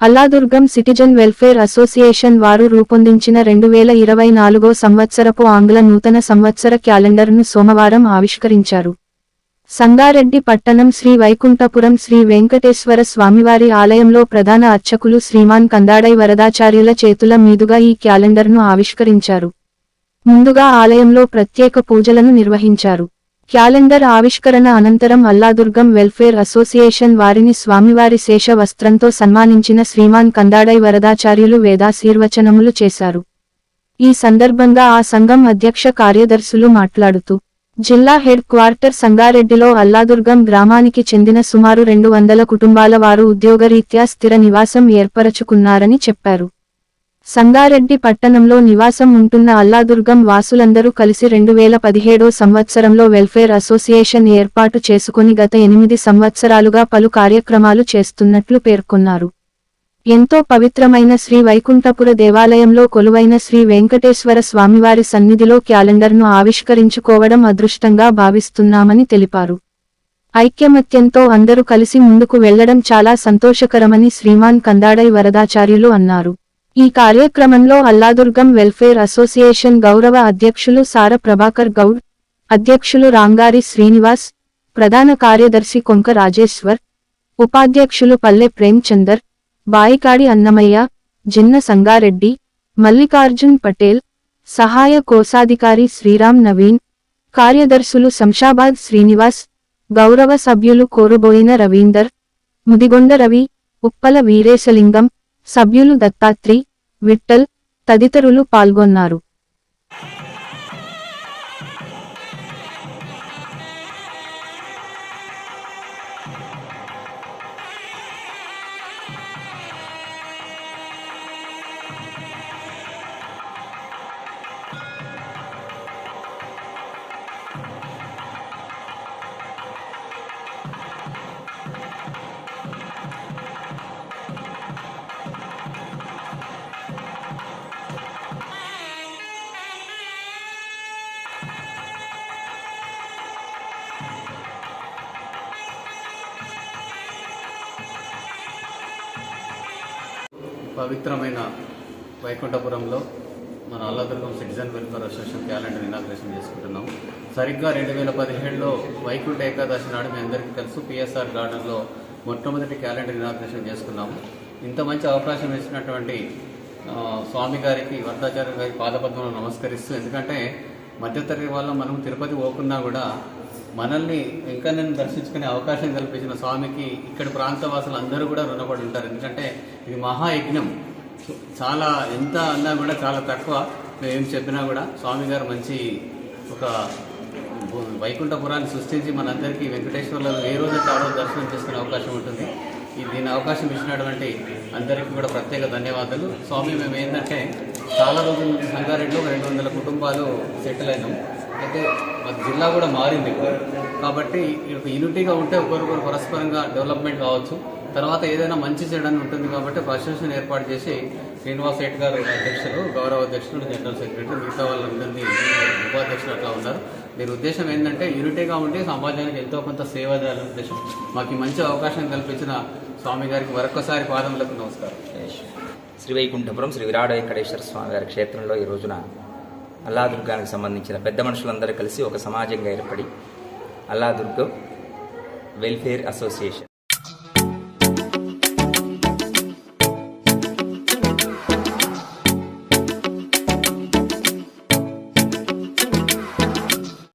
Alladurgam citizen welfare association వారు రూపొందించిన 2024 సంవత్సరపు ఆంగ్ల నూతన సంవత్సర క్యాలెండర్ను సోమవారం ఆవిష్కరించారు. సంగారెడ్డి పట్టణం శ్రీ వైకుంఠపురం శ్రీ వెంకటేశ్వర స్వామివారి ఆలయంలో ప్రధాన అర్చకులు శ్రీమాన్ కందాడై వరదాచార్యుల చేతుల మీదుగా ఈ క్యాలెండర్ను ఆవిష్కరించారు. ముందుగా ఆలయంలో ప్రత్యేక పూజలను నిర్వహించారు. క్యాలెండర్ ఆవిష్కరణ అనంతరం అల్లాదుర్గం వెల్ఫేర్ అసోసియేషన్ వారిని స్వామివారి శేష వస్త్రంతో సన్మానించిన శ్రీమాన్ కందాడై వరదాచార్యులు వేదాశీర్వచనములు చేశారు. ఈ సందర్భంగా ఆ సంఘం అధ్యక్ష కార్యదర్శులు మాట్లాడుతూ, జిల్లా హెడ్ క్వార్టర్ సంగారెడ్డిలో అల్లాదుర్గం గ్రామానికి చెందిన సుమారు 200 కుటుంబాల వారు ఉద్యోగరీత్యా స్థిర నివాసం ఏర్పరచుకున్నారని చెప్పారు. సంగారెడ్డి పట్టణంలో నివాసం ఉంటున్న అల్లాదుర్గం వాసులందరూ కలిసి 2017 సంవత్సరంలో వెల్ఫేర్ అసోసియేషన్ ఏర్పాటు చేసుకుని గత 8 సంవత్సరాలుగా పలు కార్యక్రమాలు చేస్తున్నట్లు పేర్కొన్నారు. ఎంతో పవిత్రమైన శ్రీ వైకుంఠపుర దేవాలయంలో కొలువైన శ్రీ వెంకటేశ్వర స్వామివారి సన్నిధిలో క్యాలెండర్ను ఆవిష్కరించుకోవడం అదృష్టంగా భావిస్తున్నామని తెలిపారు. ఐక్యమత్యంతో అందరూ కలిసి ముందుకు వెళ్లడం చాలా సంతోషకరమని శ్రీమాన్ కందాడై వరదాచార్యులు అన్నారు. ఈ కార్యక్రమంలో అల్లాదుర్గం వెల్ఫేర్ అసోసియేషన్ గౌరవ అధ్యక్షులు సార ప్రభాకర్ గౌడ్, అధ్యక్షులు రాంగారి శ్రీనివాస్, ప్రధాన కార్యదర్శి కొంక రాజేశ్వర్, ఉపాధ్యక్షులు పల్లె ప్రేమ్చందర్, బాయికాడి అన్నమయ్య, జిన్న సంగారెడ్డి, మల్లికార్జున్ పటేల్, సహాయ కోశాధికారి శ్రీరామ్ నవీన్, కార్యదర్శులు శంషాబాద్ శ్రీనివాస్, గౌరవ సభ్యులు కోరుబోయిన రవీందర్, ముదిగొండ రవి, ఉప్పల వీరేశలింగం, సభ్యులు దత్తాత్రి, విఠల్ తదితరులు పాల్గొన్నారు. పవిత్రమైన వైకుంఠపురంలో మన Alladurgam citizen welfare association calendar inauguration చేసుకుంటున్నాం. సరిగ్గా 2017లో వైకుంఠ ఏకాదశి నాడు మీ అందరికీ తెలుసు పిఎస్ఆర్ గార్డెన్లో మొట్టమొదటి క్యాలెండర్ ఇనాగ్రేషన్ చేసుకున్నాము. ఇంత మంచి అవకాశం ఇచ్చినటువంటి స్వామి గారికి వరదాచార్య గారికి పాదపద్మంలో నమస్కరిస్తూ, ఎందుకంటే మధ్యతరగతి వల్ల మనం తిరుపతి పోకున్నా కూడా మనల్ని వెంకన్నను దర్శించుకునే అవకాశం కల్పించిన స్వామికి ఇక్కడ ప్రాంతవాసులు అందరూ కూడా రుణపడి ఉంటారు. ఎందుకంటే ఇది మహాయజ్ఞం. చాలా ఎంత అన్నా కూడా చాలా తక్కువ. మేము ఏం చెప్పినా కూడా స్వామి గారు మంచి ఒక వైకుంఠపురాన్ని సృష్టించి మనందరికీ వెంకటేశ్వర్లో ఏ రోజంటే ఆ రోజు దర్శనం చేసుకునే అవకాశం ఉంటుంది. దీని అవకాశం ఇచ్చినటువంటి అందరికీ కూడా ప్రత్యేక ధన్యవాదాలు. స్వామి మేము ఏంటంటే చాలా రోజుల నుంచి సంగారెడ్డిలో 200 కుటుంబాలు సెటిల్ అయినాం. అయితే మాకు జిల్లా కూడా మారింది కాబట్టి యూనిటీగా ఉంటే ఒకరికొకరు పరస్పరంగా డెవలప్మెంట్ కావచ్చు. తర్వాత ఏదైనా మంచి చేయడానికి ఉంటుంది కాబట్టి అసోసియేషన్ ఏర్పాటు చేసి శ్రీనివాస్ రెడ్డి గారు అధ్యక్షులు, గౌరవ అధ్యక్షులు, జనరల్ సెక్రటరీ, మిగతా వాళ్ళందరినీ ఉపాధ్యక్షులు అట్లా ఉన్నారు. దీని ఉద్దేశం ఏంటంటే యూనిటీగా ఉండి సమాజానికి ఎంతో కొంత సేవ చేయాలనే ఉద్దేశం. మాకు మంచి అవకాశం కల్పించిన స్వామి గారికి మరొకసారి పాదములకు నమస్కారం. శ్రీ వైకుంఠపురం శ్రీ విరాడ వెంకటేశ్వర స్వామి గారి క్షేత్రంలో ఈ రోజున అల్లాదుర్గానికి సంబంధించిన పెద్ద మనుషులందరూ కలిసి ఒక సమాజంగా ఏర్పడి అల్లాదుర్గం వెల్ఫేర్ అసోసియేషన్